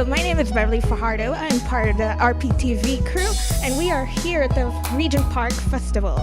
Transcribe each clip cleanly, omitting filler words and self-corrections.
my name is Beverly Fajardo. I'm part of the RPTV crew, and we are here at the Regent Park Festival.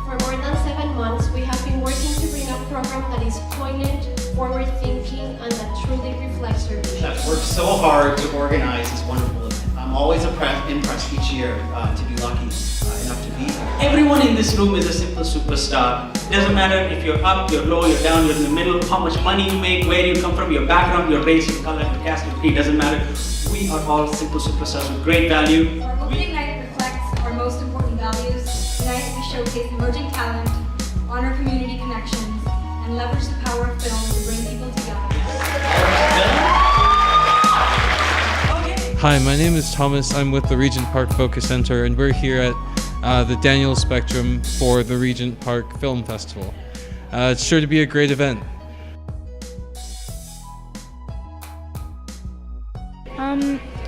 For more than 7 months, we have been working to bring a program that is poignant, forward-thinking, and that truly reflects our vision. That's worked so hard to organize this wonderful event. I'm always impressed each year to be lucky enough to be here. Everyone in this room is a simple superstar. It doesn't matter if you're up, you're low, you're down, you're in the middle, how much money you make, where you come from, your background, your race, your color, your caste, your creed, doesn't matter. We are all simple superstars with great value. Our opening night reflects our most important values. Tonight we showcase emerging talent, honor community connections, and leverage the power of film to bring people together. Hi, my name is Thomas. I'm with the Regent Park Focus Center, and we're here at the Daniel Spectrum for the Regent Park Film Festival. It's sure to be a great event.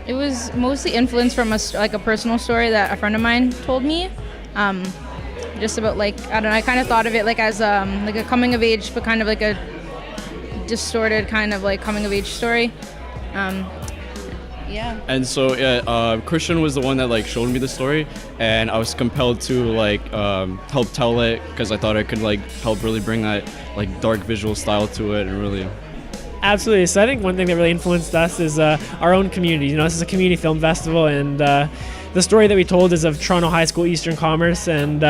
It was mostly influenced from a personal story that a friend of mine told me. Just about I don't know, I kind of thought of it as like a coming of age, but kind of like a distorted kind of coming of age story. Yeah. And so Christian was the one that showed me the story, and I was compelled to help tell it because I thought I could help really bring that dark visual style to it and really. Absolutely. So I think one thing that really influenced us is our own community. You know, this is a community film festival, and the story that we told is of Toronto High School Eastern Commerce, and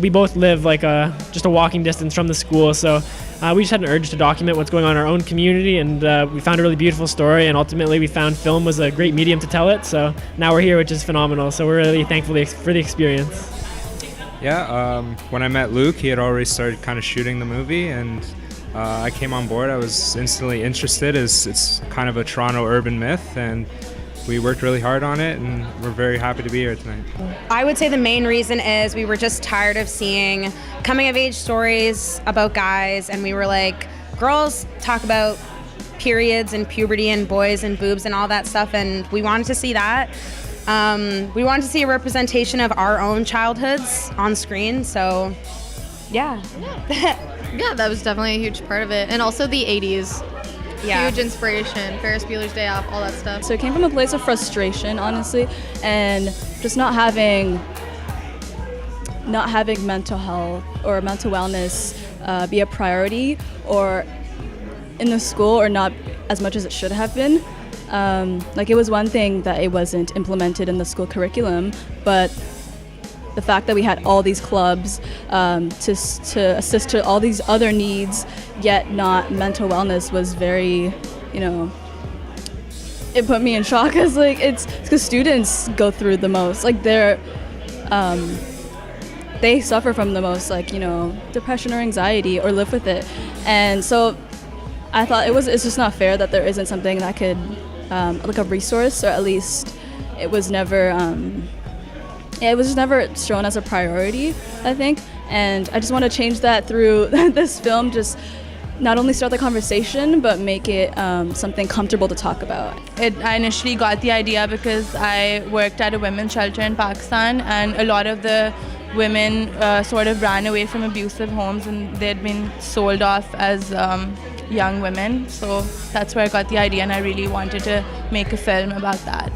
we both live just a walking distance from the school. So we just had an urge to document what's going on in our own community, and we found a really beautiful story, and ultimately we found film was a great medium to tell it. So now we're here, which is phenomenal. So we're really thankful for the experience. Yeah, when I met Luke, he had already started kind of shooting the movie, and I came on board. I was instantly interested, as it's kind of a Toronto urban myth, and we worked really hard on it, and we're very happy to be here tonight. I would say the main reason is we were just tired of seeing coming-of-age stories about guys, and we were like, girls talk about periods and puberty and boys and boobs and all that stuff, and we wanted to see that. We wanted to see a representation of our own childhoods on screen, so yeah. Yeah, that was definitely a huge part of it. And also the 80s. Yeah. Huge inspiration. Ferris Bueller's Day Off, all that stuff. So it came from a place of frustration, honestly, and just not having mental health or mental wellness be a priority or in the school, or not as much as it should have been. It was one thing that it wasn't implemented in the school curriculum, but the fact that we had all these clubs to assist to all these other needs, yet not mental wellness, was very, it put me in shock, because it's because students go through the most, they suffer from the most, depression or anxiety, or live with it. And so I thought it's just not fair that there isn't something that could, a resource, or at least it was never shown as a priority, I think. And I just want to change that through this film, just not only start the conversation, but make it something comfortable to talk about. I initially got the idea because I worked at a women's shelter in Pakistan, and a lot of the women sort of ran away from abusive homes, and they'd been sold off as young women. So that's where I got the idea, and I really wanted to make a film about that.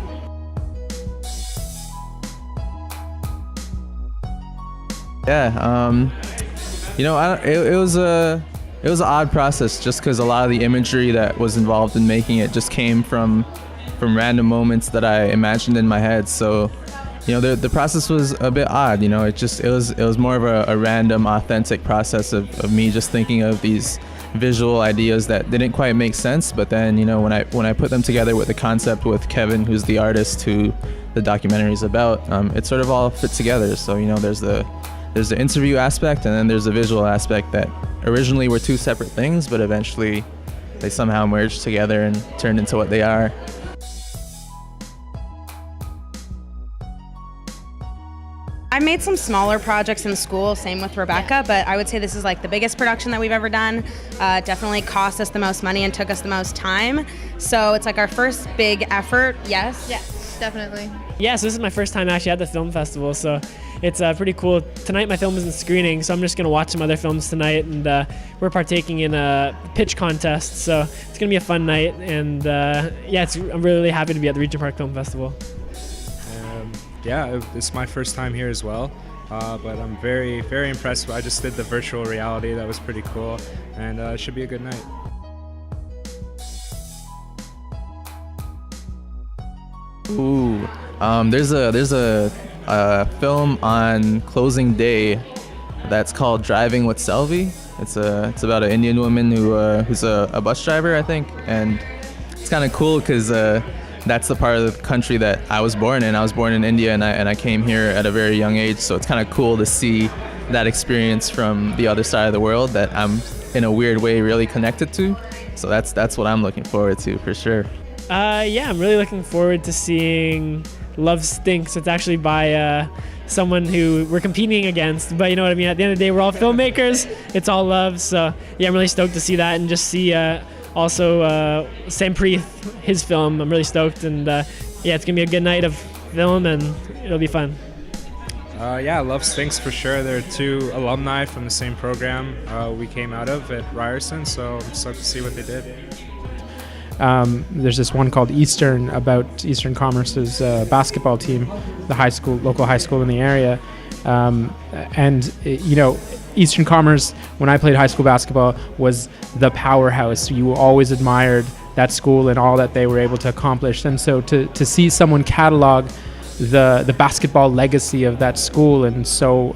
Yeah, it was an odd process, just because a lot of the imagery that was involved in making it just came from random moments that I imagined in my head. So, the process was a bit odd. It was more of a random, authentic process of me just thinking of these visual ideas that didn't quite make sense. But then, when I put them together with the concept with Kevin, who's the artist who the documentary is about, it sort of all fit together. So, there's the interview aspect, and then there's the visual aspect that originally were two separate things, but eventually they somehow merged together and turned into what they are. I made some smaller projects in school, same with Rebecca, but I would say this is the biggest production that we've ever done. Definitely cost us the most money and took us the most time. So it's our first big effort, yes? Yes, definitely. Yeah, so this is my first time actually at the film festival, so it's pretty cool. Tonight my film isn't screening, so I'm just going to watch some other films tonight, and we're partaking in a pitch contest, so it's going to be a fun night, and I'm really happy to be at the Regent Park Film Festival. It's my first time here as well, but I'm very, very impressed. I just did the virtual reality. That was pretty cool, and it should be a good night. Ooh, there's a film on closing day that's called Driving with Selvi. It's about an Indian woman who's a bus driver, I think, and it's kind of cool because that's the part of the country that I was born in. I was born in India, and I came here at a very young age, so it's kind of cool to see that experience from the other side of the world that I'm in a weird way really connected to. So that's what I'm looking forward to for sure. I'm really looking forward to seeing Love Stinks. It's actually by someone who we're competing against, but you know what I mean? At the end of the day, we're all filmmakers. It's all love. So yeah, I'm really stoked to see that and just see also Sam Preeth, his film. I'm really stoked, and it's going to be a good night of film, and it'll be fun. Love Stinks for sure. There are two alumni from the same program we came out of at Ryerson, so I'm stoked to see what they did. There's this one called Eastern about Eastern Commerce's basketball team, the local high school in the area. Eastern Commerce, when I played high school basketball, was the powerhouse. You always admired that school and all that they were able to accomplish. And so to see someone catalog the basketball legacy of that school in so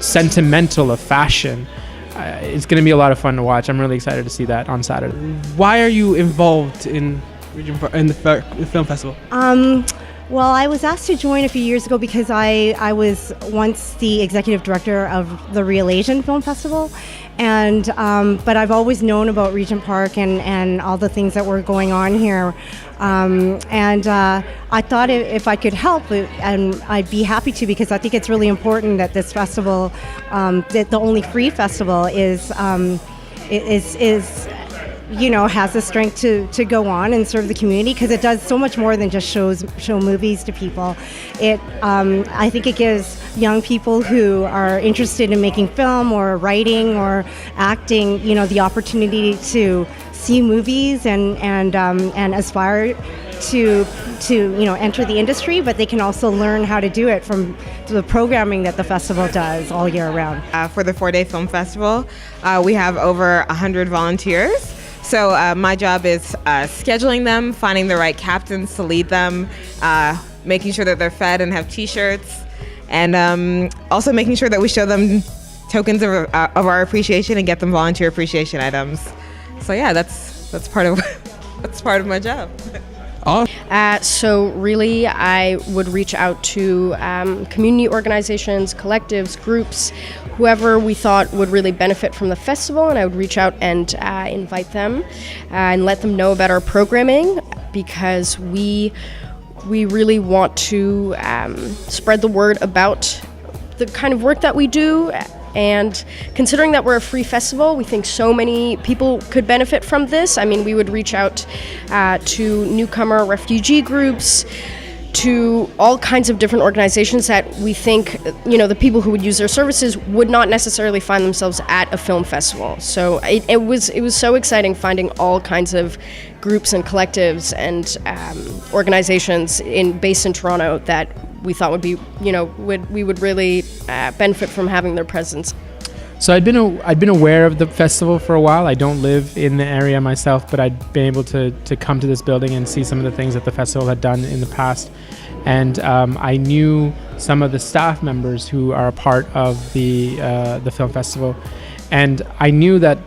sentimental a fashion, it's going to be a lot of fun to watch. I'm really excited to see that on Saturday. Why are you involved in the film festival? Well, I was asked to join a few years ago because I was once the executive director of the Real Asian Film Festival, and but I've always known about Regent Park and all the things that were going on here, and I thought if I could help, and I'd be happy to, because I think it's really important that this festival, that the only free festival is has the strength to go on and serve the community, because it does so much more than just show movies to people. I think it gives young people who are interested in making film or writing or acting, the opportunity to see movies and aspire to enter the industry, but they can also learn how to do it from the programming that the festival does all year round. For the 4-day film festival, we have over 100 volunteers. So my job is scheduling them, finding the right captains to lead them, making sure that they're fed and have t-shirts, and also making sure that we show them tokens of our appreciation and get them volunteer appreciation items. So yeah, that's part of my job. So really, I would reach out to community organizations, collectives, groups, whoever we thought would really benefit from the festival, and I would reach out and invite them and let them know about our programming, because we really want to spread the word about the kind of work that we do. And considering that we're a free festival, we think so many people could benefit from this. I mean, we would reach out to newcomer refugee groups, to all kinds of different organizations that we think, the people who would use their services would not necessarily find themselves at a film festival. So it was so exciting finding all kinds of groups and collectives and organizations based in Toronto that we thought would be, we would really benefit from having their presence. So I'd been aware of the festival for a while. I don't live in the area myself, but I'd been able to come to this building and see some of the things that the festival had done in the past. And I knew some of the staff members who are a part of the film festival, and I knew that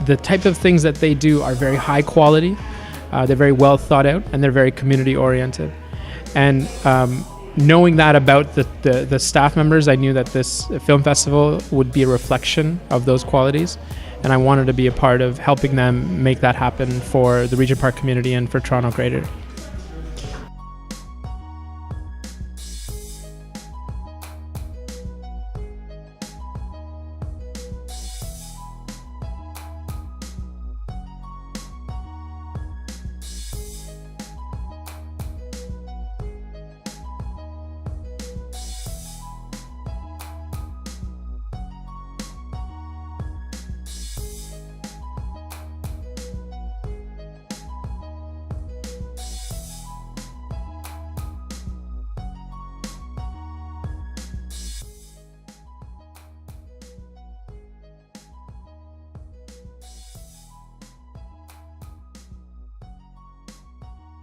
the type of things that they do are very high quality. They're very well thought out, and they're very community oriented. And knowing that about the staff members, I knew that this film festival would be a reflection of those qualities, and I wanted to be a part of helping them make that happen for the Regent Park community and for Toronto Greater.